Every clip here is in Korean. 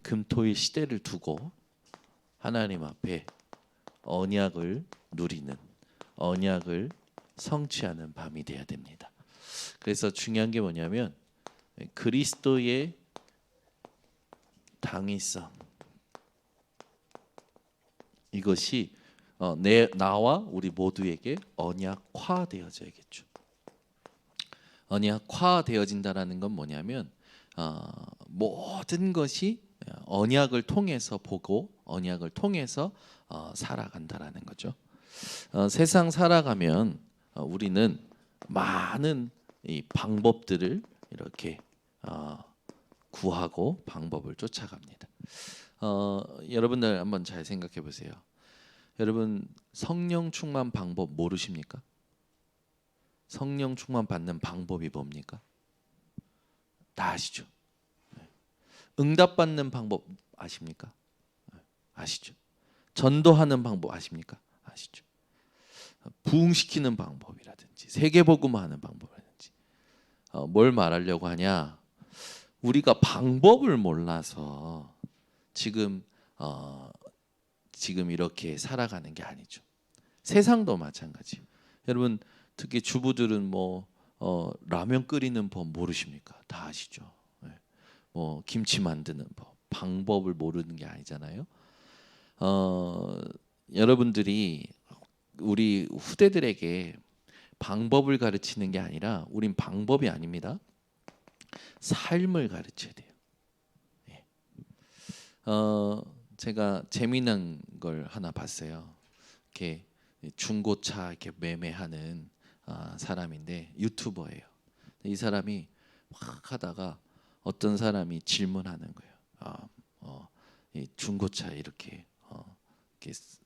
금토일 시대를 두고 하나님 앞에 언약을 누리는, 언약을 성취하는 밤이 돼야 됩니다. 그래서 중요한 게 뭐냐면 그리스도의 당위성, 이것이 나와 우리 모두에게 언약화되어져야겠죠. 언약화되어진다라는 건 뭐냐면 모든 것이 언약을 통해서 보고 언약을 통해서 살아간다라는 거죠. 세상 살아가면 우리는 많은 이 방법들을 이렇게 구하고 방법을 쫓아갑니다. 여러분들 한번 잘 생각해 보세요. 여러분 성령 충만 방법 모르십니까? 성령 충만 받는 방법이 뭡니까? 다 아시죠? 응답 받는 방법 아십니까? 아시죠? 전도하는 방법 아십니까? 아시죠? 부흥시키는 방법이라든지 세계복음화하는 방법이라든지 뭘 말하려고 하냐? 우리가 방법을 몰라서 지금 이렇게 살아가는 게 아니죠. 세상도 마찬가지예요. 여러분 특히 주부들은 라면 끓이는 법 모르십니까? 다 아시죠? 김치 만드는 법, 방법을 모르는 게 아니잖아요. 여러분들이 우리 후대들에게 방법을 가르치는 게 아니라 우린 방법이 아닙니다. 삶을 가르쳐야 돼요. 제가 재미난 걸 하나 봤어요. 이렇게 중고차 이렇게 매매하는 사람인데 유튜버예요. 이 사람이 막 하다가 어떤 사람이 질문하는 거예요. 이 중고차 이렇게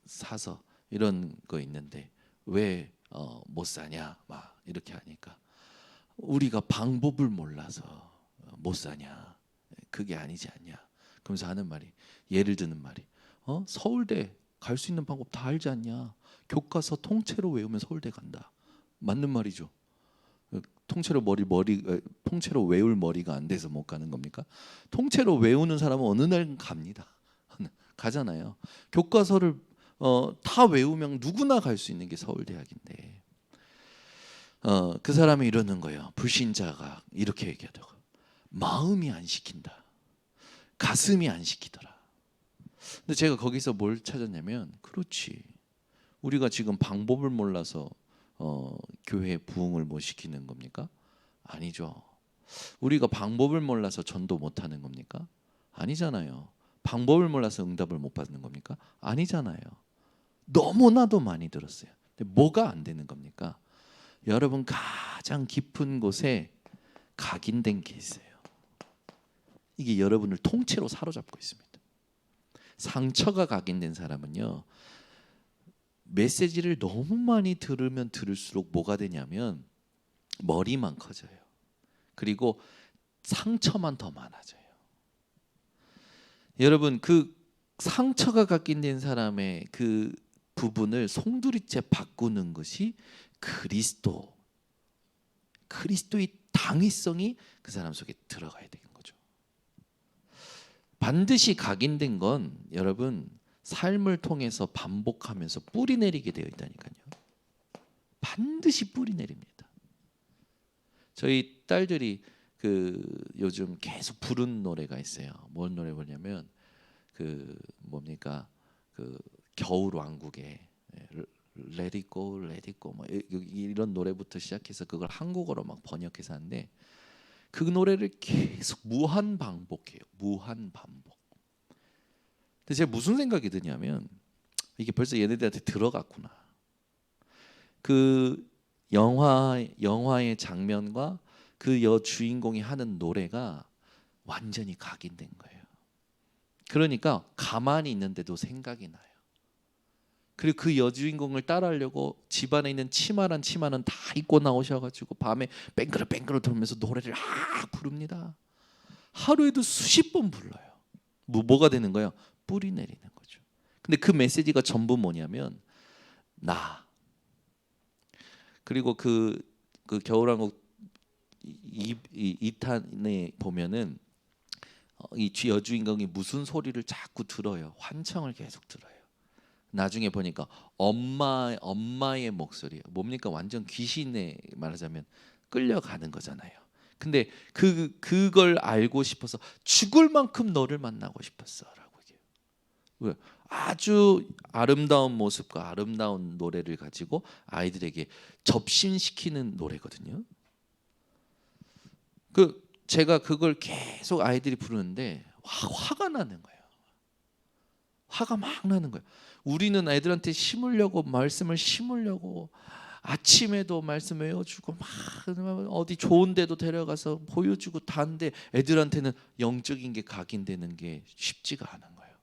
사서 이런 거 있는데 왜 못 사냐? 막 이렇게 하니까 우리가 방법을 몰라서 못 사냐? 그게 아니지 않냐? 그러면서 하는 말이 예를 드는 말이 서울대 갈 수 있는 방법 다 알지 않냐? 교과서 통째로 외우면 서울대 간다. 맞는 말이죠. 통째로 외울 머리가 안 돼서 못 가는 겁니까? 통째로 외우는 사람은 어느 날 갑니다. 가잖아요. 교과서를 다 외우면 누구나 갈 수 있는 게 서울대학인데 그 사람이 이러는 거예요. 불신자가 이렇게 얘기하다가 마음이 안 시킨다. 가슴이 안 시키더라. 근데 제가 거기서 뭘 찾았냐면 그렇지. 우리가 지금 방법을 몰라서 교회 부흥을 못 시키는 겁니까? 아니죠. 우리가 방법을 몰라서 전도 못 하는 겁니까? 아니잖아요. 방법을 몰라서 응답을 못 받는 겁니까? 아니잖아요. 너무나도 많이 들었어요. 근데 뭐가 안 되는 겁니까? 여러분 가장 깊은 곳에 각인된 게 있어요. 이게 여러분을 통째로 사로잡고 있습니다. 상처가 각인된 사람은요. 메시지를 너무 많이 들으면 들을수록 뭐가 되냐면 머리만 커져요. 그리고 상처만 더 많아져요. 여러분 그 상처가 각인된 사람의 그 부분을 송두리째 바꾸는 것이 그리스도의 당위성이 그 사람 속에 들어가야 되는 거죠. 반드시 각인된 건 여러분 삶을 통해서 반복하면서 뿌리 내리게 되어 있다니까요. 반드시 뿌리 내립니다. 저희 딸들이 요즘 계속 부르는 노래가 있어요. 뭔 노래 부르냐면 겨울 왕국의 Let It Go, Let It Go 이런 노래부터 시작해서 그걸 한국어로 막 번역해서 하는데 그 노래를 계속 무한 반복해요. 무한 반복. 근데 제가 무슨 생각이 드냐면 이게 벌써 얘네들한테 들어갔구나. 그 영화의 장면과 그 여주인공이 하는 노래가 완전히 각인된 거예요. 그러니까 가만히 있는데도 생각이 나요. 그리고 그 여주인공을 따라하려고 집안에 있는 치마는 다 입고 나오셔가지고 밤에 뱅그러 돌면서 노래를 부릅니다. 하루에도 수십 번 불러요. 뭐가 되는 거예요? 뿌리 내리는 거죠. 근데 그 메시지가 전부 뭐냐면 나. 그리고 그 겨울왕국 2탄에 보면은 이 여주인공이 무슨 소리를 자꾸 들어요. 환청을 계속 들어요. 나중에 보니까 엄마의 목소리. 뭡니까? 완전 귀신에 말하자면 끌려가는 거잖아요. 근데 그걸 알고 싶어서 죽을 만큼 너를 만나고 싶었어라고 얘기해요. 왜? 아주 아름다운 모습과 아름다운 노래를 가지고 아이들에게 접신시키는 노래거든요. 제가 그걸 계속 아이들이 부르는데 화가 나는 거예요. 화가 막 나는 거예요. 우리는 애들한테 심으려고 말씀을 심으려고 아침에도 말씀 외워주고 막 어디 좋은 데도 데려가서 보여주고 다 하는데 애들한테는 영적인 게 각인되는 게 쉽지가 않은 거예요.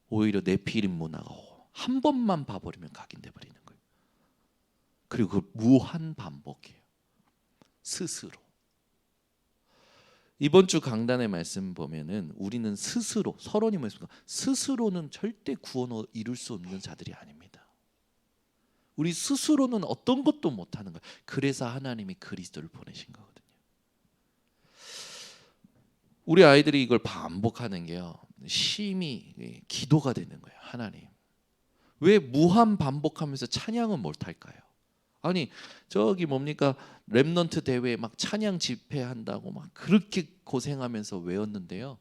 오히려 네피림 문화가 한 번만 봐버리면 각인돼 버리는 거예요. 그리고 그 무한 반복이에요. 스스로. 이번 주 강단의 말씀 보면은 우리는 스스로 서론이 뭐였습니까? 스스로는 절대 구원을 이룰 수 없는 자들이 아닙니다. 우리 스스로는 어떤 것도 못하는 거예요. 그래서 하나님이 그리스도를 보내신 거거든요. 우리 아이들이 이걸 반복하는 게요. 심히 기도가 되는 거예요. 하나님, 왜 무한 반복하면서 찬양은 못할까요? 아니 저기 뭡니까 렘넌트 대회 막 찬양 집회한다고 막 그렇게 고생하면서 외웠는데요.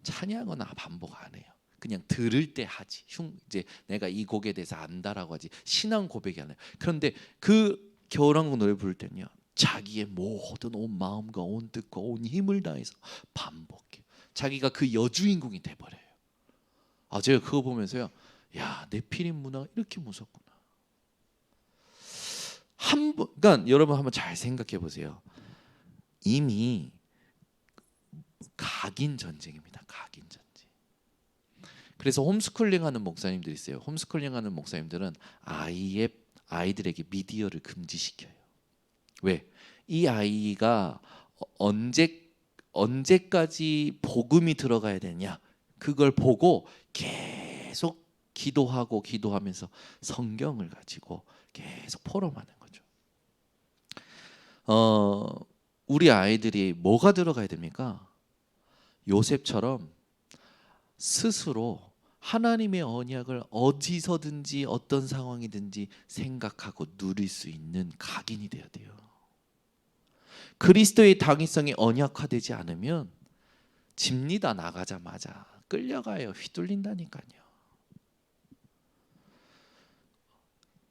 찬양은 반복 안 해요. 그냥 들을 때 하지. 이제 내가 이 곡에 대해서 안다라고 하지. 신앙 고백이 안 해요. 그런데 그 겨울왕국 노래 부를 때는요. 자기의 모든 온 마음과 온 뜻과 온 힘을 다해서 반복해. 자기가 그 여주인공이 돼 버려요. 제가 그거 보면서요. 야, 네피림 문화가 이렇게 무섭구나. 그러니까 여러분 한번 잘 생각해 보세요. 이미 각인 전쟁입니다. 각인 전쟁. 그래서 홈스쿨링하는 목사님들이 있어요. 홈스쿨링하는 목사님들은 아이들에게 미디어를 금지시켜요. 왜? 이 아이가 언제까지 복음이 들어가야 되냐? 그걸 보고 계속 기도하면서 성경을 가지고 계속 포럼하는 거죠. 우리 아이들이 뭐가 들어가야 됩니까? 요셉처럼 스스로 하나님의 언약을 어디서든지 어떤 상황이든지 생각하고 누릴 수 있는 각인이 되어야 돼요. 그리스도의 당위성이 언약화되지 않으면 집니다. 나가자마자 끌려가요. 휘둘린다니까요.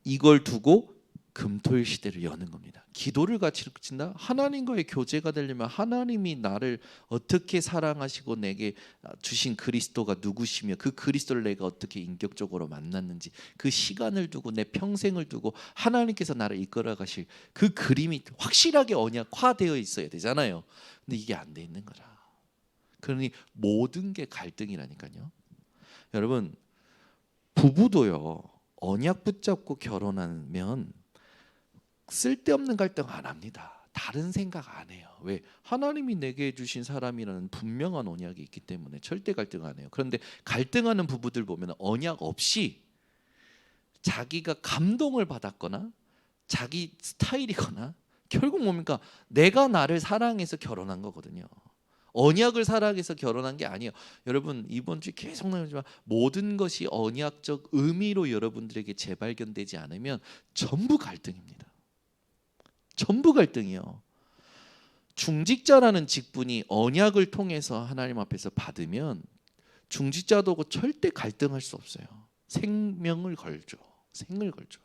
이걸 두고 금토일 시대를 여는 겁니다. 기도를 같이 친다. 하나님과의 교제가 되려면 하나님이 나를 어떻게 사랑하시고 내게 주신 그리스도가 누구시며 그 그리스도를 내가 어떻게 인격적으로 만났는지 그 시간을 두고 내 평생을 두고 하나님께서 나를 이끌어 가실 그 그림이 확실하게 언약화되어 있어야 되잖아요. 근데 이게 안 돼 있는 거라. 그러니 모든 게 갈등이라니까요. 여러분 부부도요. 언약 붙잡고 결혼하면 쓸데없는 갈등 안 합니다. 다른 생각 안 해요. 왜? 하나님이 내게 주신 사람이라는 분명한 언약이 있기 때문에 절대 갈등 안 해요. 그런데 갈등하는 부부들 보면 언약 없이 자기가 감동을 받았거나 자기 스타일이거나 결국 뭡니까? 내가 나를 사랑해서 결혼한 거거든요. 언약을 사랑해서 결혼한 게 아니에요. 여러분 이번 주 계속 나오지만 모든 것이 언약적 의미로 여러분들에게 재발견되지 않으면 전부 갈등입니다. 전부 갈등이요. 중직자라는 직분이 언약을 통해서 하나님 앞에서 받으면 중직자도 절대 갈등할 수 없어요. 생명을 걸죠. 생을 걸죠.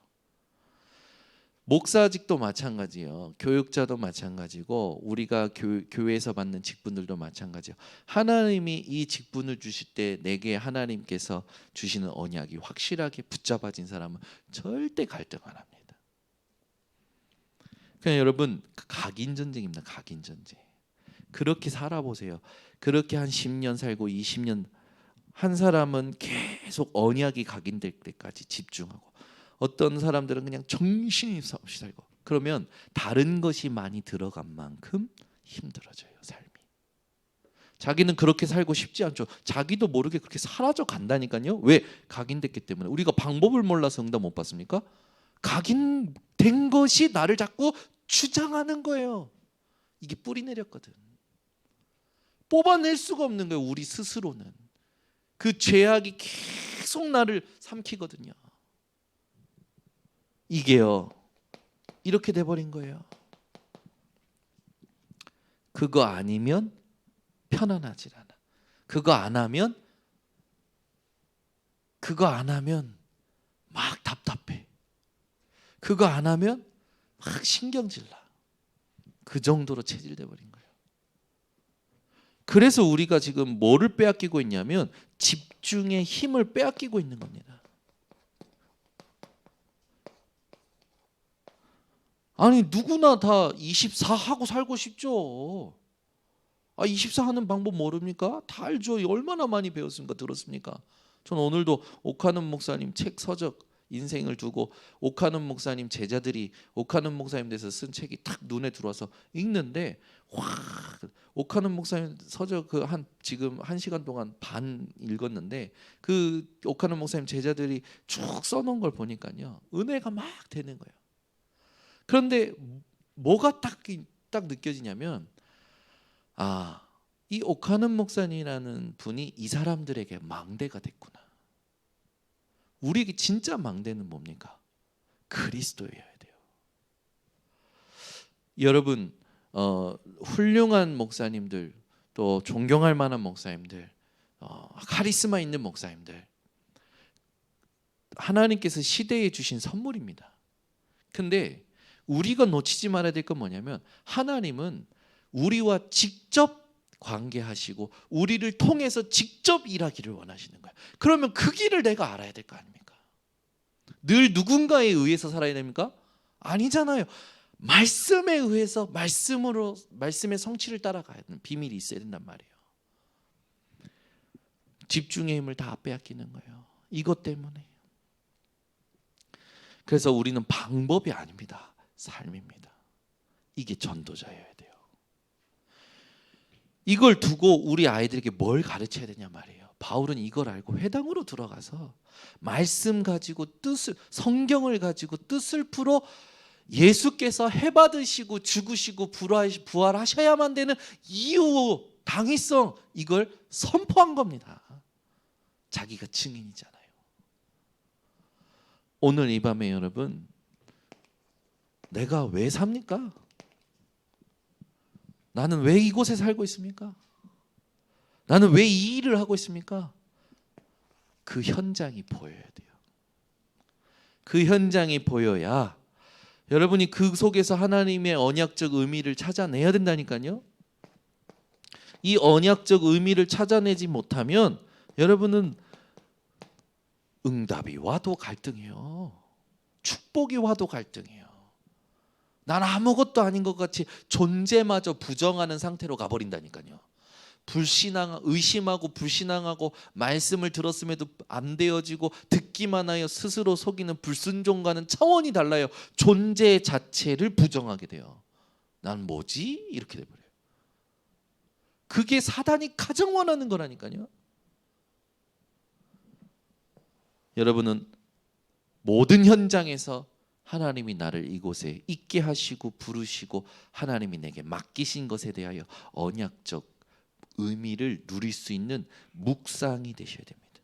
목사직도 마찬가지예요. 교육자도 마찬가지고 우리가 교회에서 받는 직분들도 마찬가지예요. 하나님이 이 직분을 주실 때 내게 하나님께서 주시는 언약이 확실하게 붙잡아진 사람은 절대 갈등 안 합니다. 그냥 여러분 각인 전쟁입니다. 각인 전쟁. 그렇게 살아보세요. 그렇게 한 10년 살고 20년 한 사람은 계속 언약이 각인될 때까지 집중하고 어떤 사람들은 그냥 정신이 없이 살고 그러면 다른 것이 많이 들어간 만큼 힘들어져요. 삶이. 자기는 그렇게 살고 싶지 않죠. 자기도 모르게 그렇게 사라져 간다니까요. 왜? 각인됐기 때문에. 우리가 방법을 몰라서 응답 못 받습니까? 각인된 것이 나를 자꾸 주장하는 거예요. 이게 뿌리 내렸거든. 뽑아낼 수가 없는 거예요. 우리 스스로는. 그 죄악이 계속 나를 삼키거든요. 이게요, 이렇게 돼버린 거예요. 그거 아니면 편안하질 않아. 그거 안 하면 막 답답해. 그거 안 하면 막 신경질 나. 그 정도로 체질돼 버린 거예요. 그래서 우리가 지금 뭐를 빼앗기고 있냐면 집중의 힘을 빼앗기고 있는 겁니다. 아니 누구나 다 24 하고 살고 싶죠. 24 하는 방법 모릅니까? 다 알죠. 얼마나 많이 배웠습니까? 들었습니까? 저는 오늘도 오카는 목사님 책 서적 인생을 두고 오카는 목사님 제자들이 오카는 목사님 대해서 쓴 책이 딱 눈에 들어와서 읽는데 와, 오카는 목사님 서적 그 지금 1시간 동안 반 읽었는데 그 오카는 목사님 제자들이 쭉 써놓은 걸 보니까요, 은혜가 막 되는 거예요. 그런데 뭐가 딱 느껴지냐면 이 오카는 목사님이라는 분이 이 사람들에게 망대가 됐구나. 우리에게 진짜 망대는 뭡니까? 그리스도여야 돼요. 여러분, 훌륭한 목사님들, 또 존경할 만한 목사님들, 카리스마 있는 목사님들, 하나님께서 시대에 주신 선물입니다. 근데 우리가 놓치지 말아야 될 건 뭐냐면 하나님은 우리와 직접 관계하시고 우리를 통해서 직접 일하기를 원하시는 거예요. 그러면 그 길을 내가 알아야 될 거 아닙니까? 늘 누군가에 의해서 살아야 됩니까? 아니잖아요. 말씀에 의해서 말씀의 성취를 따라가야 하는 비밀이 있어야 된단 말이에요. 집중의 힘을 다 빼앗기는 거예요. 이것 때문에. 그래서 우리는 방법이 아닙니다. 삶입니다. 이게 전도자여야 돼요. 이걸 두고 우리 아이들에게 뭘 가르쳐야 되냐 말이에요. 바울은 이걸 알고 회당으로 들어가서 말씀 가지고 성경을 가지고 뜻을 풀어 예수께서 해받으시고 죽으시고 부활하셔야만 되는 이유, 당위성, 이걸 선포한 겁니다. 자기가 증인이잖아요. 오늘 이 밤에 여러분, 내가 왜 삽니까? 나는 왜 이곳에 살고 있습니까? 나는 왜 이 일을 하고 있습니까? 그 현장이 보여야 돼요. 그 현장이 보여야 여러분이 그 속에서 하나님의 언약적 의미를 찾아내야 된다니까요. 이 언약적 의미를 찾아내지 못하면 여러분은 응답이 와도 갈등해요. 축복이 와도 갈등해요. 난 아무것도 아닌 것 같이 존재마저 부정하는 상태로 가버린다니까요. 의심하고 불신앙하고 말씀을 들었음에도 안 되어지고 듣기만 하여 스스로 속이는 불순종과는 차원이 달라요. 존재 자체를 부정하게 돼요. 난 뭐지? 이렇게 돼버려요. 그게 사단이 가장 원하는 거라니까요. 여러분은 모든 현장에서 하나님이 나를 이곳에 있게 하시고 부르시고 하나님이 내게 맡기신 것에 대하여 언약적 의미를 누릴 수 있는 묵상이 되셔야 됩니다.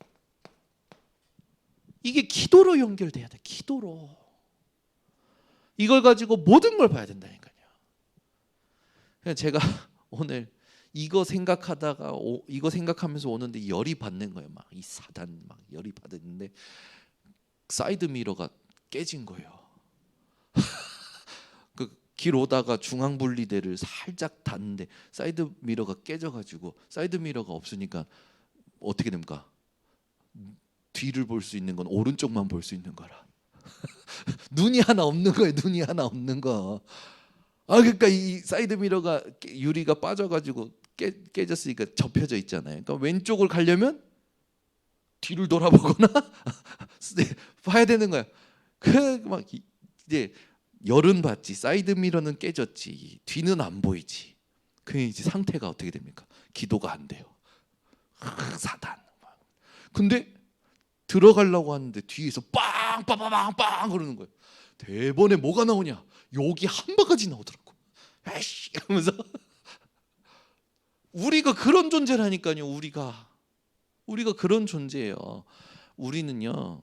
이게 기도로 연결돼야 돼. 기도로. 이걸 가지고 모든 걸 봐야 된다니까요. 제가 오늘 이거 생각하면서 오는데 열이 받는 거예요. 막 이 사단 막 열이 받았는데 사이드 미러가 깨진 거예요. 그 길 오다가 중앙 분리대를 살짝 닿는데 사이드 미러가 깨져가지고 사이드 미러가 없으니까 어떻게 됩니까? 뒤를 볼 수 있는 건 오른쪽만 볼 수 있는 거라. 눈이 하나 없는 거예요. 눈이 하나 없는 거. 그러니까 이 사이드 미러가 유리가 빠져가지고 깨졌으니까 접혀져 있잖아요. 그러니까 왼쪽을 가려면 뒤를 돌아보거나 봐야 되는 거야. 막 이제 열은 받지, 사이드 미러는 깨졌지, 뒤는 안 보이지. 그 이제 상태가 어떻게 됩니까? 기도가 안 돼요. 사단. 근데 들어가려고 하는데 뒤에서 빵빵빵빵 그러는 거예요. 대번에 뭐가 나오냐? 욕이 한 바가지 나오더라고. 에이씨 이러면서 우리가 그런 존재라니까요. 우리가 그런 존재예요. 우리는요,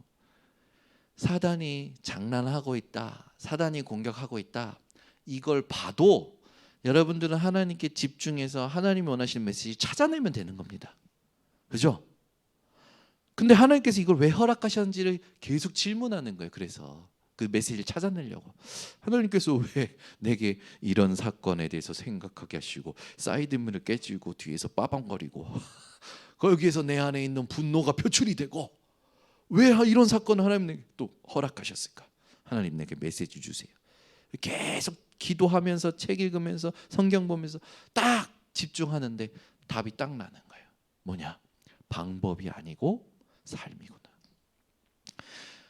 사단이 장난하고 있다, 사단이 공격하고 있다, 이걸 봐도 여러분들은 하나님께 집중해서 하나님이 원하시는 메시지 찾아내면 되는 겁니다. 그죠? 근데 하나님께서 이걸 왜 허락하셨는지를 계속 질문하는 거예요. 그래서 그 메시지를 찾아내려고. 하나님께서 왜 내게 이런 사건에 대해서 생각하게 하시고 사이드문을 깨지고 뒤에서 빠방거리고 거기에서 내 안에 있는 분노가 표출이 되고 왜 이런 사건을 하나님께 또 허락하셨을까? 하나님 내게 메시지 주세요. 계속 기도하면서 책 읽으면서 성경 보면서 딱 집중하는데 답이 딱 나는 거예요. 뭐냐? 방법이 아니고 삶이구나.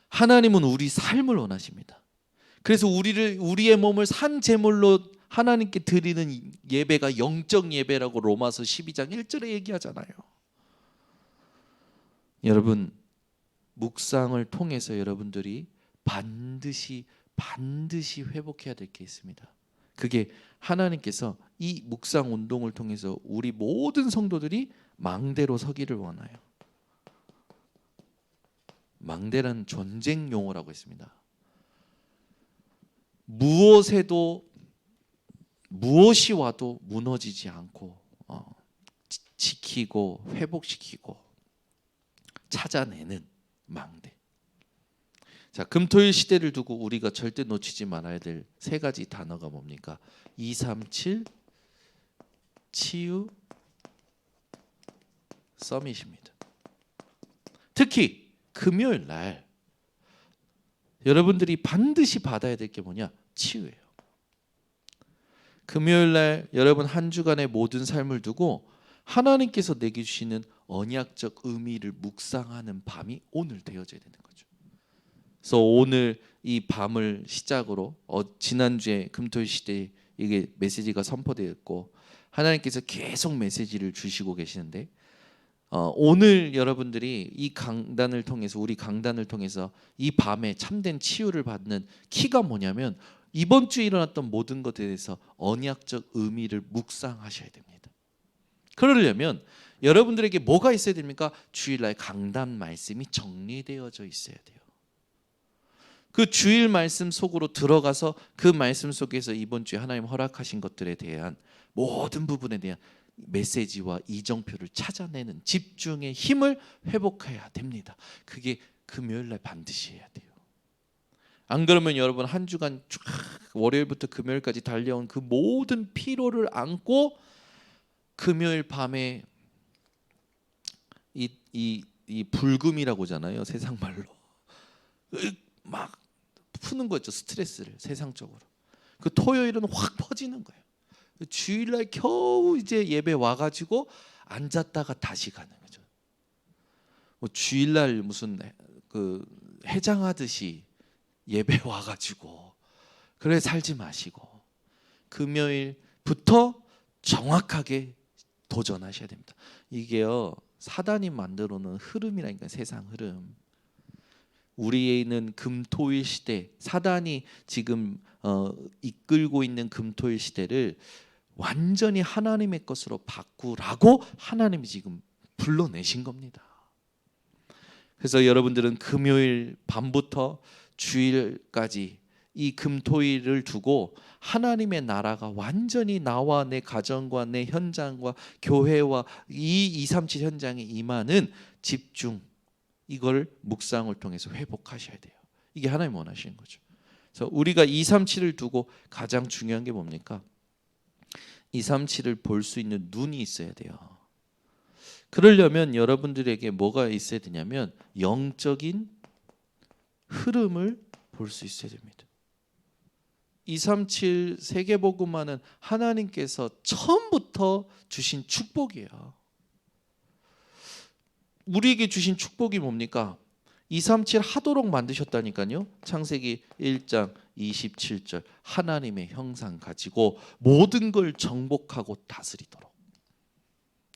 하나님은 우리 삶을 원하십니다. 그래서 우리의 몸을 산 제물로 하나님께 드리는 예배가 영적 예배라고 로마서 12장 1절에 얘기하잖아요. 여러분, 묵상을 통해서 여러분들이 반드시 회복해야 될 게 있습니다. 그게 하나님께서 이 묵상 운동을 통해서 우리 모든 성도들이 망대로 서기를 원해요. 망대란 전쟁 용어라고 했습니다. 무엇이 와도 무너지지 않고 지키고 회복시키고 찾아내는 망대. 자, 금토일 시대를 두고 우리가 절대 놓치지 말아야 될 세 가지 단어가 뭡니까? 237 치유 서밋입니다. 특히 금요일 날 여러분들이 반드시 받아야 될 게 뭐냐? 치유예요. 금요일 날 여러분 한 주간의 모든 삶을 두고 하나님께서 내게 주시는 언약적 의미를 묵상하는 밤이 오늘 되어져야 되는 거죠. 그래서 오늘 이 밤을 시작으로 지난주에 금토일 시대에 이게 메시지가 선포되었고 하나님께서 계속 메시지를 주시고 계시는데 오늘 여러분들이 이 강단을 통해서 우리 강단을 통해서 이 밤에 참된 치유를 받는 키가 뭐냐면 이번 주에 일어났던 모든 것에 대해서 언약적 의미를 묵상하셔야 됩니다. 그러려면 여러분들에게 뭐가 있어야 됩니까? 주일날 강단 말씀이 정리되어져 있어야 돼요. 그 주일 말씀 속으로 들어가서 그 말씀 속에서 이번 주에 하나님 허락하신 것들에 대한 모든 부분에 대한 메시지와 이정표를 찾아내는 집중의 힘을 회복해야 됩니다. 그게 금요일날 반드시 해야 돼요. 안 그러면 여러분 한 주간 쫙 월요일부터 금요일까지 달려온 그 모든 피로를 안고 금요일 밤에 이 불금이라고 하잖아요. 세상 말로 막 푸는 거죠. 스트레스를 세상적으로. 그 토요일은 확 퍼지는 거예요. 주일날 겨우 이제 예배 와가지고 앉았다가 다시 가는 거죠. 뭐 주일날 무슨 그 해장하듯이 예배 와가지고 그래 살지 마시고 금요일부터 정확하게 도전하셔야 됩니다. 이게요 사단이 만들어 놓은 흐름이라니까 세상 흐름. 우리에 있는 금토일 시대, 사단이 지금 이끌고 있는 금토일 시대를 완전히 하나님의 것으로 바꾸라고 하나님이 지금 불러내신 겁니다. 그래서 여러분들은 금요일 밤부터 주일까지 이 금토일을 두고 하나님의 나라가 완전히 나와 내 가정과 내 현장과 교회와 이 237 현장에 임하는 집중, 이걸 묵상을 통해서 회복하셔야 돼요. 이게 하나님 원하시는 거죠. 그래서 우리가 237을 두고 가장 중요한 게 뭡니까? 237을 볼 수 있는 눈이 있어야 돼요. 그러려면 여러분들에게 뭐가 있어야 되냐면 영적인 흐름을 볼 수 있어야 됩니다. 237 세계복음화는 하나님께서 처음부터 주신 축복이에요. 우리에게 주신 축복이 뭡니까? 237 하도록 만드셨다니까요. 창세기 1장 27절 하나님의 형상 가지고 모든 걸 정복하고 다스리도록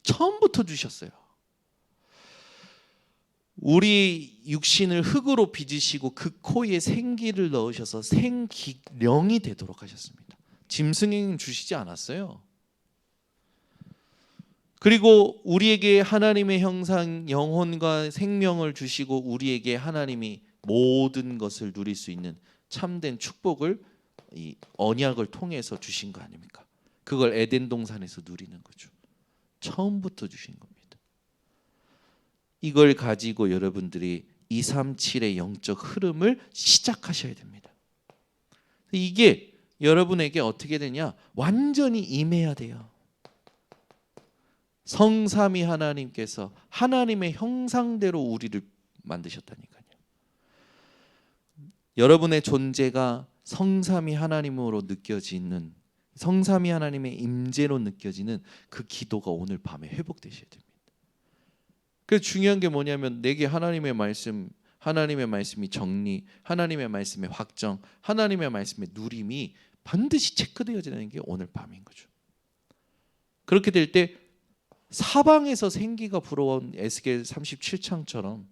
처음부터 주셨어요. 우리 육신을 흙으로 빚으시고 그 코에 생기를 넣으셔서 생기령이 되도록 하셨습니다. 짐승에는 주시지 않았어요. 그리고 우리에게 하나님의 형상 영혼과 생명을 주시고 우리에게 하나님이 모든 것을 누릴 수 있는 참된 축복을 이 언약을 통해서 주신 거 아닙니까? 그걸 에덴 동산에서 누리는 거죠. 처음부터 주신 겁니다. 이걸 가지고 여러분들이 237의 영적 흐름을 시작하셔야 됩니다. 이게 여러분에게 어떻게 되냐? 완전히 임해야 돼요. 성삼위 하나님께서 하나님의 형상대로 우리를 만드셨다니까요. 여러분의 존재가 성삼위 하나님으로 느껴지는, 성삼위 하나님의 임재로 느껴지는 그 기도가 오늘 밤에 회복되셔야 됩니다. 그래서 중요한 게 뭐냐면 내게 하나님의 말씀이 정리, 하나님의 말씀의 확정, 하나님의 말씀의 누림이 반드시 체크되어지는 게 오늘 밤인 거죠. 그렇게 될 때 사방에서 생기가 불어온 에스겔 37장처럼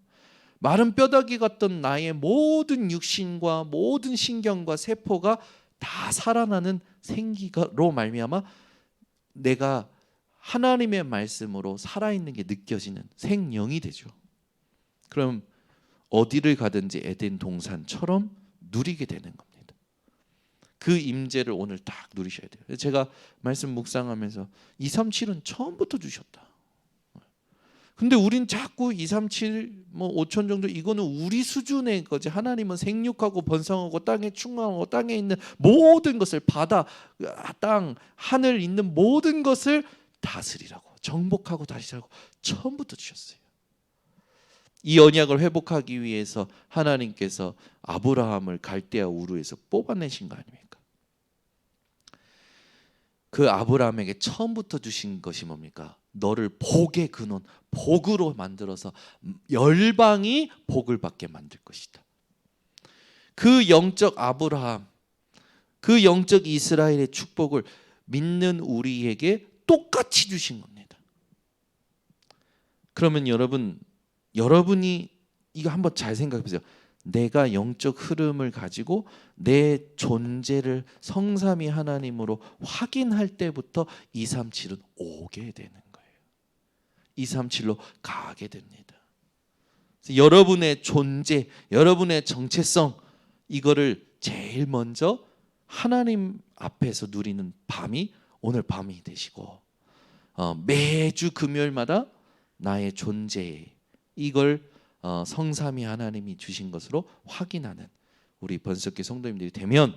마른 뼈다귀 같던 나의 모든 육신과 모든 신경과 세포가 다 살아나는 생기로 말미암아 내가 하나님의 말씀으로 살아있는 게 느껴지는 생명이 되죠. 그럼 어디를 가든지 에덴 동산처럼 누리게 되는 겁니다. 그 임재를 오늘 딱 누리셔야 돼요. 제가 말씀 묵상하면서 237은 처음부터 주셨다. 근데 우린 자꾸 237, 5천 정도 이거는 우리 수준의 거지. 하나님은 생육하고 번성하고 땅에 충만하고 땅에 있는 모든 것을 바다, 땅, 하늘 있는 모든 것을 다스리라고, 정복하고 다스리라고 처음부터 주셨어요. 이 언약을 회복하기 위해서 하나님께서 아브라함을 갈대아 우르에서 뽑아내신 거 아닙니까? 그 아브라함에게 처음부터 주신 것이 뭡니까? 너를 복의 근원, 복으로 만들어서 열방이 복을 받게 만들 것이다. 그 영적 아브라함, 그 영적 이스라엘의 축복을 믿는 우리에게 똑같이 주신 겁니다. 그러면 여러분이 이거 한번 잘 생각해 보세요. 내가 영적 흐름을 가지고 내 존재를 성삼위 하나님으로 확인할 때부터 237은 오게 되는 거예요. 237로 가게 됩니다. 여러분의 존재, 여러분의 정체성, 이거를 제일 먼저 하나님 앞에서 누리는 밤이 오늘 밤이 되시고, 매주 금요일마다 나의 존재, 이걸 성삼위 하나님이 주신 것으로 확인하는 우리 번석교 성도님들이 되면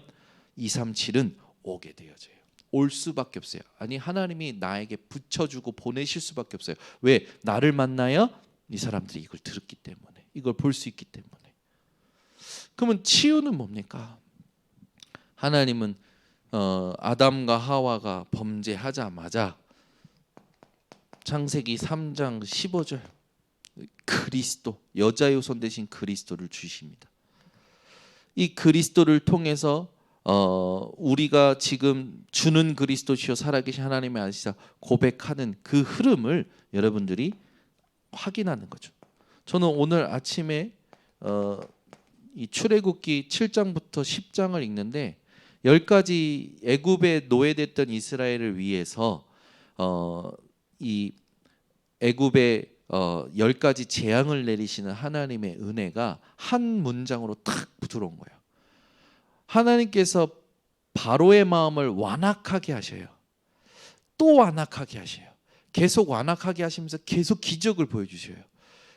237은 오게 되어져요. 올 수밖에 없어요. 아니, 하나님이 나에게 붙여주고 보내실 수밖에 없어요. 왜? 나를 만나야 이 사람들이 이걸 들었기 때문에, 이걸 볼 수 있기 때문에. 그러면 치유는 뭡니까? 하나님은 아담과 하와가 범죄하자마자 창세기 3장 15절 그리스도, 여자의 손 대신 그리스도를 주십니다. 이 그리스도를 통해서 우리가 지금 주는 그리스도시요 살아계신 하나님의 아시사 고백하는 그 흐름을 여러분들이 확인하는 거죠. 저는 오늘 아침에 이 출애굽기 7장부터 10장을 읽는데 10가지 애굽에 노예됐던 이스라엘을 위해서 이 애굽에 10가지 재앙을 내리시는 하나님의 은혜가 한 문장으로 탁 들어온 거예요. 하나님께서 바로의 마음을 완악하게 하셔요. 또 완악하게 하셔요. 계속 완악하게 하시면서 계속 기적을 보여주셔요.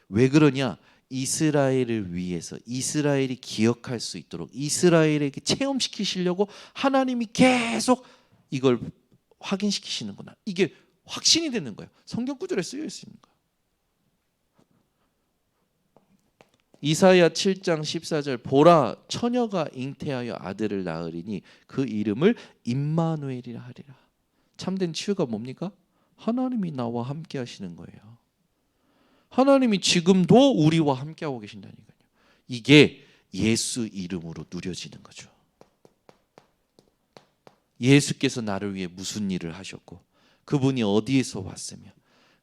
왜 그러냐? 이스라엘을 위해서, 이스라엘이 기억할 수 있도록 이스라엘에게 체험시키시려고 하나님이 계속 이걸 확인시키시는구나. 이게 확신이 되는 거예요. 성경 구절에 쓰여 있는 거예요. 이사야 7장 14절 보라 처녀가 잉태하여 아들을 낳으리니 그 이름을 임마누엘이라 하리라. 참된 치유가 뭡니까? 하나님이 나와 함께 하시는 거예요. 하나님이 지금도 우리와 함께 하고 계신다니까요. 이게 예수 이름으로 누려지는 거죠. 예수께서 나를 위해 무슨 일을 하셨고 그분이 어디에서 왔으며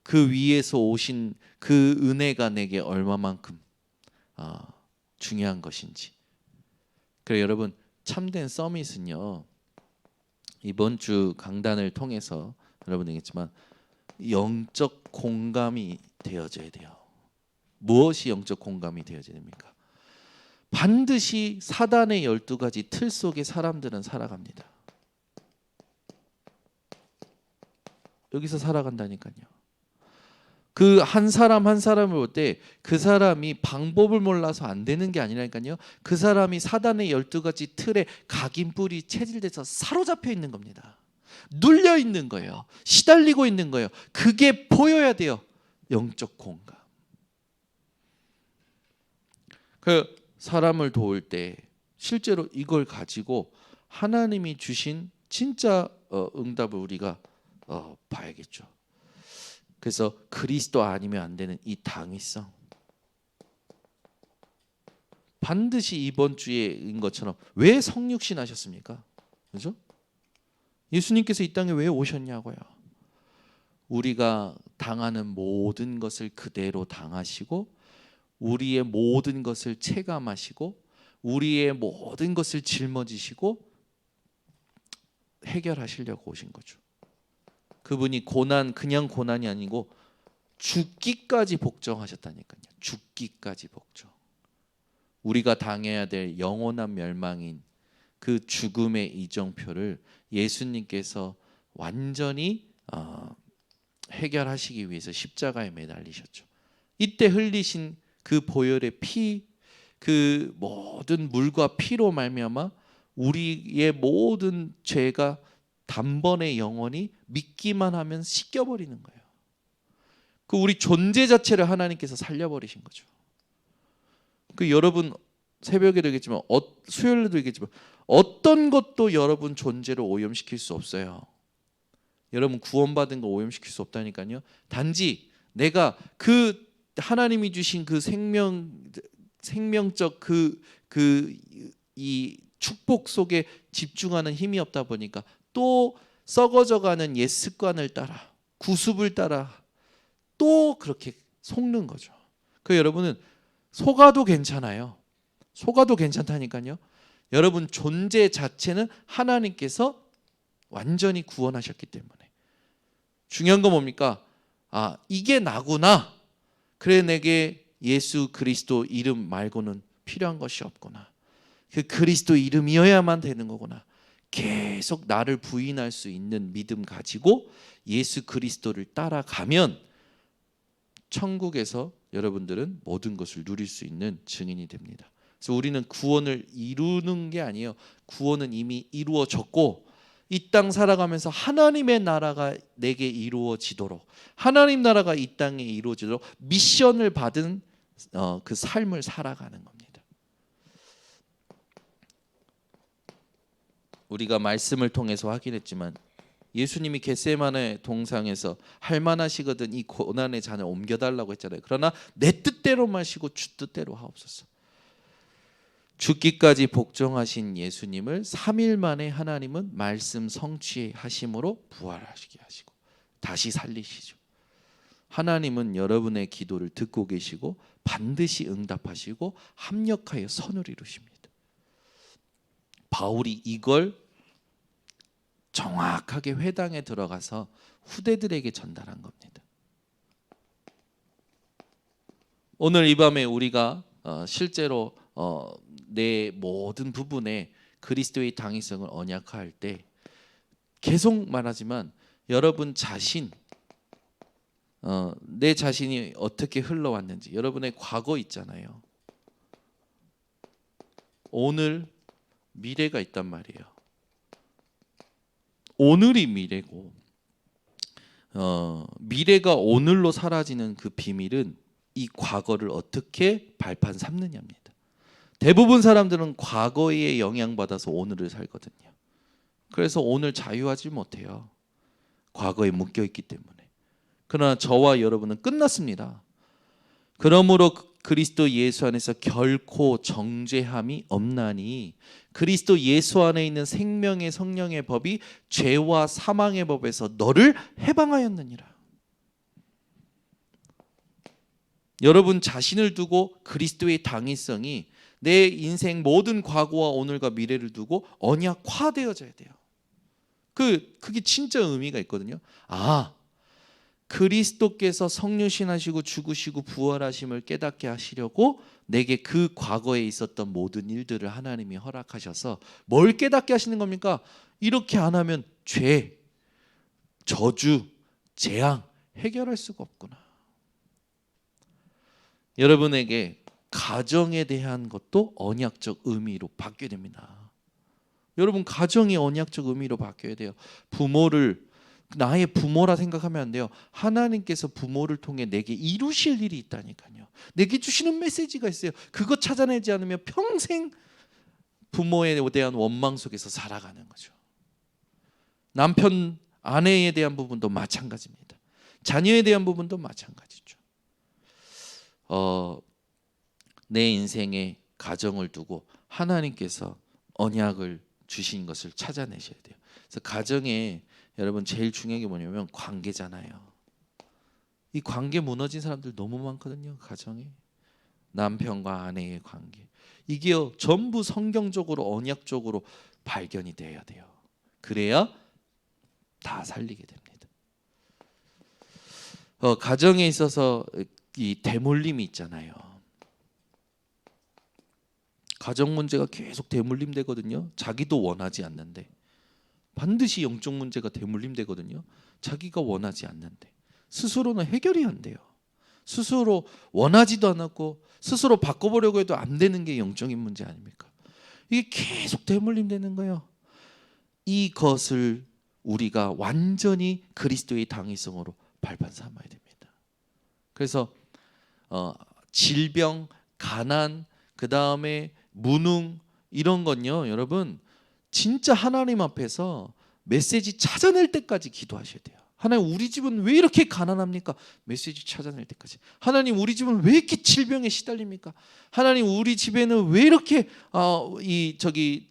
그 위에서 오신 그 은혜가 내게 얼마만큼 중요한 것인지. 그래서 여러분, 참된 서밋은요, 이번 주 강단을 통해서 여러분 얘기했지만 영적 공감이 되어져야 돼요. 무엇이 영적 공감이 되어져야 됩니까? 반드시 사단의 12가지 틀 속에 사람들은 살아갑니다. 여기서 살아간다니까요. 그 한 사람 한 사람을 볼 때 그 사람이 방법을 몰라서 안 되는 게 아니라니까요. 그 사람이 사단의 12가지 틀에 각인뿔이 체질돼서 사로잡혀 있는 겁니다. 눌려 있는 거예요. 시달리고 있는 거예요. 그게 보여야 돼요. 영적 공감. 그 사람을 도울 때 실제로 이걸 가지고 하나님이 주신 진짜 응답을 우리가 봐야겠죠. 그래서 그리스도 아니면 안 되는 이 당위성, 반드시 이번 주에인 것처럼 왜 성육신 하셨습니까? 그렇죠? 예수님께서 이 땅에 왜 오셨냐고요. 우리가 당하는 모든 것을 그대로 당하시고 우리의 모든 것을 체감하시고 우리의 모든 것을 짊어지시고 해결하시려고 오신 거죠. 그분이 고난, 그냥 고난이 아니고 죽기까지 복종하셨다니까요. 죽기까지 복종. 우리가 당해야 될 영원한 멸망인 그 죽음의 이정표를 예수님께서 완전히 해결하시기 위해서 십자가에 매달리셨죠. 이때 흘리신 그 보혈의 피, 그 모든 물과 피로 말미암아 우리의 모든 죄가 단번에 영원히 믿기만 하면 씻겨버리는 거예요. 그 우리 존재 자체를 하나님께서 살려버리신 거죠. 그 여러분 새벽에도 얘기했지만 수요일에도 얘기했지만 어떤 것도 여러분 존재를 오염시킬 수 없어요. 여러분 구원받은 거 오염시킬 수 없다니까요. 단지 내가 그 하나님이 주신 그 생명적 이 축복 속에 집중하는 힘이 없다 보니까 또 썩어져가는 옛 습관을 따라 구습을 따라 또 그렇게 속는 거죠. 그 여러분은 속아도 괜찮아요. 속아도 괜찮다니까요. 여러분 존재 자체는 하나님께서 완전히 구원하셨기 때문에. 중요한 건 뭡니까? 이게 나구나. 그래 내게 예수 그리스도 이름 말고는 필요한 것이 없구나. 그 그리스도 이름이어야만 되는 거구나. 계속 나를 부인할 수 있는 믿음 가지고 예수 그리스도를 따라가면 천국에서 여러분들은 모든 것을 누릴 수 있는 증인이 됩니다. 그래서 우리는 구원을 이루는 게 아니에요. 구원은 이미 이루어졌고 이 땅 살아가면서 하나님의 나라가 내게 이루어지도록 하나님 나라가 이 땅에 이루어지도록 미션을 받은 그 삶을 살아가는 겁니다. 우리가 말씀을 통해서 확인했지만 예수님이 겟세마네 동상에서 할만하시거든 이 고난의 잔을 옮겨달라고 했잖아요. 그러나 내 뜻대로 마시고 주 뜻대로 하옵소서. 죽기까지 복종하신 예수님을 3일 만에 하나님은 말씀 성취하심으로 부활하시게 하시고 다시 살리시죠. 하나님은 여러분의 기도를 듣고 계시고 반드시 응답하시고 합력하여 선을 이루십니다. 바울이 이걸 정확하게 회당에 들어가서 후대들에게 전달한 겁니다. 오늘 이 밤에 우리가 실제로 내 모든 부분에 그리스도의 당위성을 언약화할 때 계속 말하지만 여러분 자신 내 자신이 어떻게 흘러왔는지 여러분의 과거 있잖아요. 오늘 미래가 있단 말이에요. 오늘이 미래고 미래가 오늘로 사라지는 그 비밀은 이 과거를 어떻게 발판 삼느냐입니다. 대부분 사람들은 과거에 영향받아서 오늘을 살거든요. 그래서 오늘 자유하지 못해요. 과거에 묶여있기 때문에. 그러나 저와 여러분은 끝났습니다. 그러므로 그리스도 예수 안에서 결코 정죄함이 없나니 그리스도 예수 안에 있는 생명의 성령의 법이 죄와 사망의 법에서 너를 해방하였느니라. 여러분 자신을 두고 그리스도의 당위성이 내 인생 모든 과거와 오늘과 미래를 두고 언약화되어져야 돼요. 그게 진짜 의미가 있거든요. 그리스도께서 성육신하시고 죽으시고 부활하심을 깨닫게 하시려고 내게 그 과거에 있었던 모든 일들을 하나님이 허락하셔서 뭘 깨닫게 하시는 겁니까? 이렇게 안 하면 죄, 저주, 재앙 해결할 수가 없구나. 여러분에게 가정에 대한 것도 언약적 의미로 바뀌게 됩니다. 여러분, 가정이 언약적 의미로 바뀌어야 돼요. 부모를 나의 부모라 생각하면 안 돼요. 하나님께서 부모를 통해 내게 이루실 일이 있다니까요. 내게 주시는 메시지가 있어요. 그거 찾아내지 않으면 평생 부모에 대한 원망 속에서 살아가는 거죠. 남편, 아내에 대한 부분도 마찬가지입니다. 자녀에 대한 부분도 마찬가지죠. 내 인생에 가정을 두고 하나님께서 언약을 주신 것을 찾아내셔야 돼요. 그래서 가정에 여러분 제일 중요한 게 뭐냐면 관계잖아요. 이 관계 무너진 사람들 너무 많거든요. 가정에 남편과 아내의 관계, 이게 전부 성경적으로 언약적으로 발견이 돼야 돼요. 그래야 다 살리게 됩니다. 가정에 있어서 이 대물림이 있잖아요. 가정 문제가 계속 대물림되거든요. 자기도 원하지 않는데. 반드시 영적 문제가 대물림되거든요. 자기가 원하지 않는데 스스로는 해결이 안 돼요. 스스로 원하지도 않았고 스스로 바꿔보려고 해도 안 되는 게 영적인 문제 아닙니까? 이게 계속 대물림되는 거예요. 이것을 우리가 완전히 그리스도의 당위성으로 발판 삼아야 됩니다. 그래서 질병, 가난, 그 다음에 무능 이런 건요, 여러분 진짜 하나님 앞에서 메시지 찾아낼 때까지 기도하셔야 돼요. 하나님, 우리 집은 왜 이렇게 가난합니까? 메시지 찾아낼 때까지. 하나님, 우리 집은 왜 이렇게 질병에 시달립니까? 하나님, 우리 집에는 왜 이렇게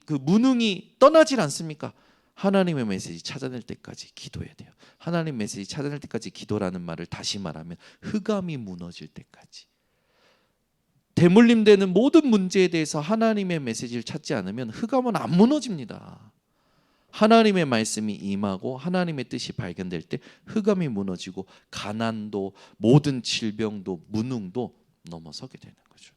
그 무능이 떠나질 않습니까? 하나님의 메시지 찾아낼 때까지 기도해야 돼요. 하나님 메시지 찾아낼 때까지 기도라는 말을 다시 말하면 흑암이 무너질 때까지. 대물림되는 모든 문제에 대해서 하나님의 메시지를 찾지 않으면 흑암은 안 무너집니다. 하나님의 말씀이 임하고 하나님의 뜻이 발견될 때 흑암이 무너지고 가난도 모든 질병도 무능도 넘어서게 되는 거죠.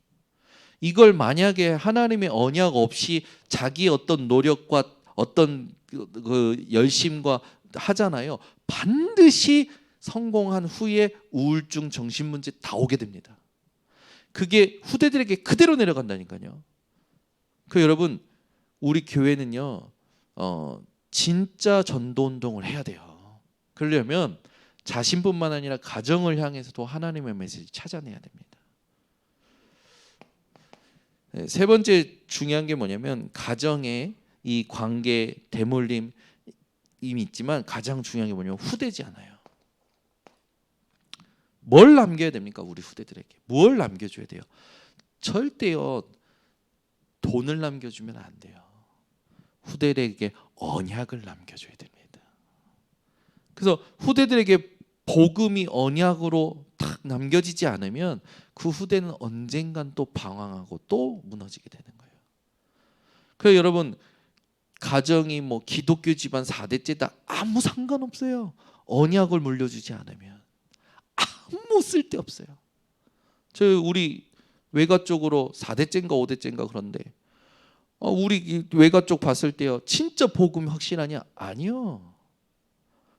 이걸 만약에 하나님의 언약 없이 자기 어떤 노력과 어떤 그 열심과 하잖아요. 반드시 성공한 후에 우울증, 정신문제 다 오게 됩니다. 그게 후대들에게 그대로 내려간다니까요. 그 여러분, 우리 교회는요, 진짜 전도운동을 해야 돼요. 그러려면 자신뿐만 아니라 가정을 향해서도 하나님의 메시지 찾아내야 됩니다. 세 번째 중요한 게 뭐냐면 가정에 이 관계 대물림이 있지만 가장 중요한 게 뭐냐면 후대지 않아요. 뭘 남겨야 됩니까? 우리 후대들에게 뭘 남겨줘야 돼요? 절대요 돈을 남겨주면 안 돼요. 후대들에게 언약을 남겨줘야 됩니다. 그래서 후대들에게 복음이 언약으로 탁 남겨지지 않으면 그 후대는 언젠간 또 방황하고 또 무너지게 되는 거예요. 그래서 여러분, 가정이 뭐 기독교 집안 4대째다 아무 상관없어요. 언약을 물려주지 않으면 아무 쓸데없어요. 우리 외가 쪽으로 4대째인가 5대째인가 그런데 우리 외가 쪽 봤을 때요, 진짜 복음 확실하냐? 아니요.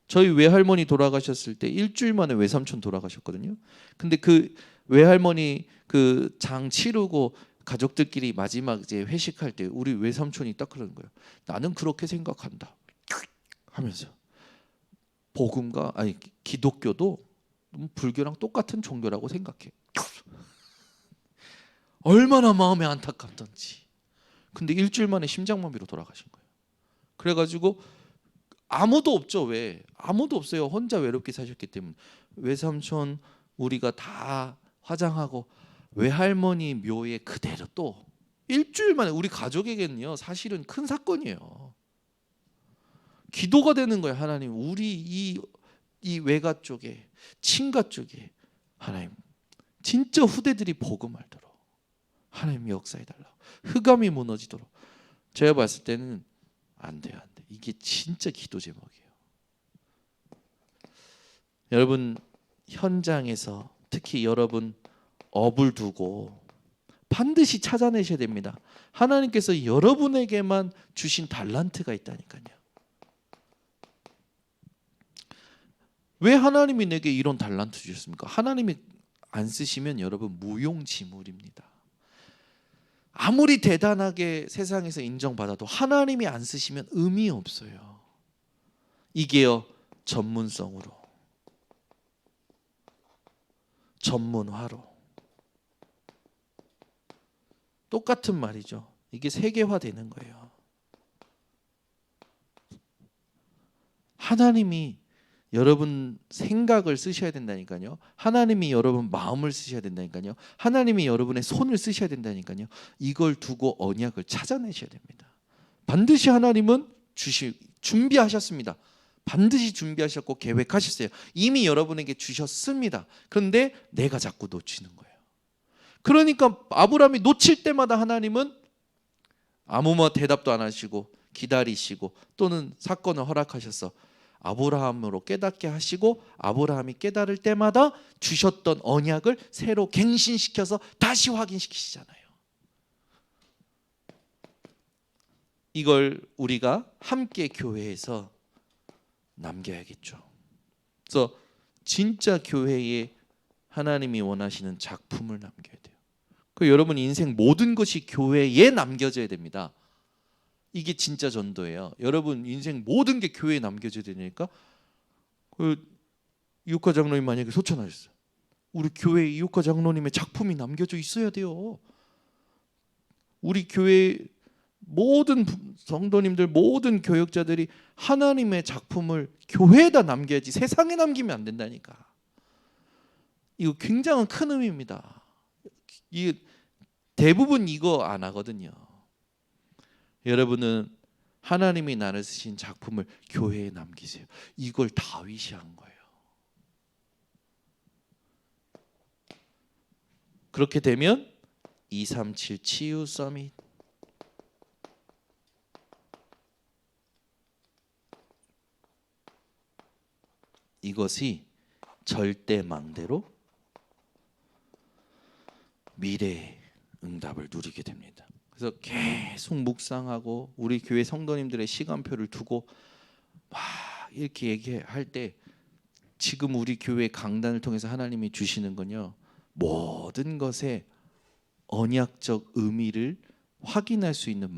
저희 외할머니 돌아가셨을 때 일주일 만에 외삼촌 돌아가셨거든요. 근데 그 외할머니 그 장 치르고 가족들끼리 마지막 이제 회식할 때 우리 외삼촌이 딱 그러는 거예요. 나는 그렇게 생각한다 하면서 복음과 기독교도 불교랑 똑같은 종교라고 생각해. 얼마나 마음에 안타깝던지. 근데 일주일 만에 심장마비로 돌아가신 거예요. 그래가지고 아무도 없죠. 왜? 아무도 없어요. 혼자 외롭게 사셨기 때문에. 외삼촌 우리가 다 화장하고 외할머니 묘에 그대로 또 일주일 만에, 우리 가족에게는요 사실은 큰 사건이에요. 기도가 되는 거예요. 하나님, 우리 이 외가 쪽에 친가 쪽에 하나님 진짜 후대들이 복음 알도록 하나님 역사해 달라고, 흑암이 무너지도록. 제가 봤을 때는 안 돼요. 이게 진짜 기도 제목이에요. 여러분, 현장에서 특히 여러분 업을 두고 반드시 찾아내셔야 됩니다. 하나님께서 여러분에게만 주신 달란트가 있다니까요. 왜 하나님이 내게 이런 달란트 주셨습니까? 하나님이 안 쓰시면 여러분 무용지물입니다. 아무리 대단하게 세상에서 인정받아도 하나님이 안 쓰시면 의미 없어요. 이게요, 전문성으로, 전문화로. 똑같은 말이죠. 이게 세계화되는 거예요. 하나님이 여러분 생각을 쓰셔야 된다니까요. 하나님이 여러분 마음을 쓰셔야 된다니까요. 하나님이 여러분의 손을 쓰셔야 된다니까요. 이걸 두고 언약을 찾아내셔야 됩니다. 반드시 하나님은 준비하셨습니다. 반드시 준비하셨고 계획하셨어요. 이미 여러분에게 주셨습니다. 그런데 내가 자꾸 놓치는 거예요. 그러니까 아브라함이 놓칠 때마다 하나님은 아무 대답도 안 하시고 기다리시고 또는 사건을 허락하셔서 아브라함으로 깨닫게 하시고 아브라함이 깨달을 때마다 주셨던 언약을 새로 갱신시켜서 다시 확인시키시잖아요. 이걸 우리가 함께 교회에서 남겨야겠죠. 그래서 진짜 교회에 하나님이 원하시는 작품을 남겨야 돼요. 그 여러분 인생 모든 것이 교회에 남겨져야 됩니다. 이게 진짜 전도예요. 여러분 인생 모든 게 교회에 남겨져야 되니까 이육가 장로님 만약에 소천하셨어요. 우리 교회 이육가 장로님의 작품이 남겨져 있어야 돼요. 우리 교회 모든 성도님들 모든 교역자들이 하나님의 작품을 교회에다 남겨야지 세상에 남기면 안 된다니까. 이거 굉장히 큰 의미입니다. 대부분 이거 안 하거든요. 여러분은 하나님이 나를 쓰신 작품을 교회에 남기세요. 이걸 다윗이 한 거예요. 그렇게 되면 237 치유 서밋 이것이 절대망대로 미래의 응답을 누리게 됩니다. 그래서 계속 묵상하고 우리 교회 성도님들의 시간표를 두고 막 이렇게 얘기할 때 지금 우리 교회 강단을 통해서 하나님이 주시는 건요, 모든 것에 언약적 의미를 확인할 수 있는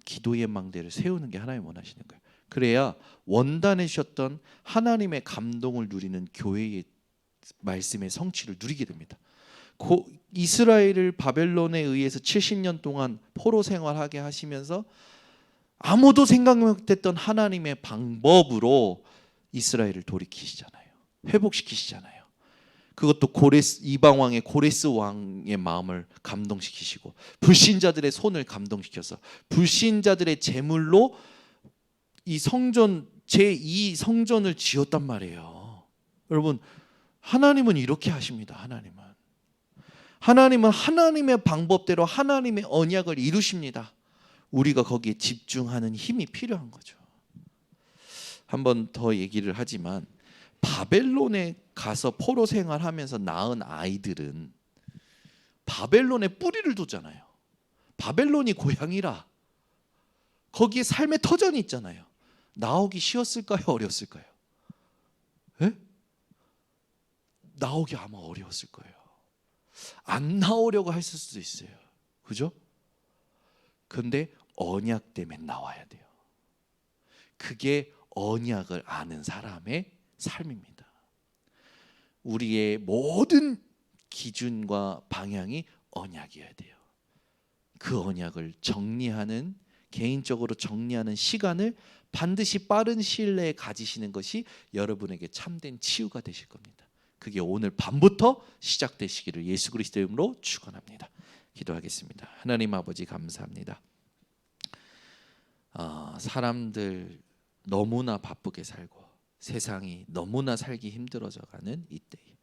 기도의 망대를 세우는 게 하나님 원하시는 거예요. 그래야 원단에 주셨던 하나님의 감동을 누리는 교회의 말씀의 성취를 누리게 됩니다. 이스라엘을 바벨론에 의해서 70년 동안 포로 생활하게 하시면서 아무도 생각 못했던 하나님의 방법으로 이스라엘을 돌이키시잖아요. 회복시키시잖아요. 그것도 이방 왕의 고레스 왕의 마음을 감동시키시고 불신자들의 손을 감동시켜서 불신자들의 제물로 이 성전 제2 성전을 지었단 말이에요. 여러분 하나님은 이렇게 하십니다. 하나님은 하나님의 방법대로 하나님의 언약을 이루십니다. 우리가 거기에 집중하는 힘이 필요한 거죠. 한 번 더 얘기를 하지만 바벨론에 가서 포로 생활하면서 낳은 아이들은 바벨론에 뿌리를 뒀잖아요. 바벨론이 고향이라 거기에 삶의 터전이 있잖아요. 나오기 쉬웠을까요? 어려웠을까요? 에? 나오기 아마 어려웠을 거예요. 안 나오려고 했을 수도 있어요. 그죠? 근데 언약 때문에 나와야 돼요. 그게 언약을 아는 사람의 삶입니다. 우리의 모든 기준과 방향이 언약이어야 돼요. 그 언약을 정리하는, 개인적으로 정리하는 시간을 반드시 빠른 시일 내에 가지시는 것이 여러분에게 참된 치유가 되실 겁니다. 그게 오늘 밤부터 시작되시기를 예수 그리스도의 이름으로 축원합니다. 기도하겠습니다. 하나님 아버지 감사합니다. 사람들 너무나 바쁘게 살고 세상이 너무나 살기 힘들어져가는 이때에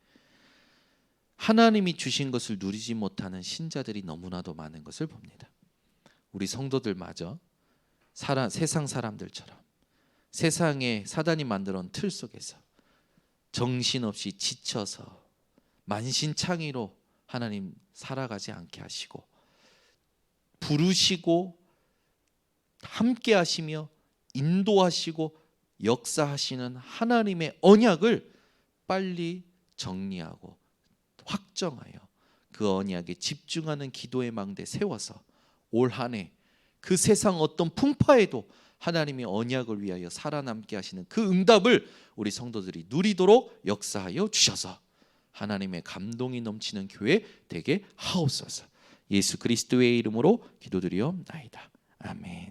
하나님이 주신 것을 누리지 못하는 신자들이 너무나도 많은 것을 봅니다. 우리 성도들마저 세상 사람들처럼 세상에 사단이 만들어 놓은 틀 속에서 정신없이 지쳐서 만신창이로 하나님 살아가지 않게 하시고 부르시고 함께 하시며 인도하시고 역사하시는 하나님의 언약을 빨리 정리하고 확정하여 그 언약에 집중하는 기도의 망대 세워서 올 한 해 그 세상 어떤 풍파에도 하나님의 언약을 위하여 살아남게 하시는 그 응답을 우리 성도들이 누리도록 역사하여 주셔서 하나님의 감동이 넘치는 교회 되게 하옵소서. 예수 그리스도의 이름으로 기도드리옵나이다. 아멘.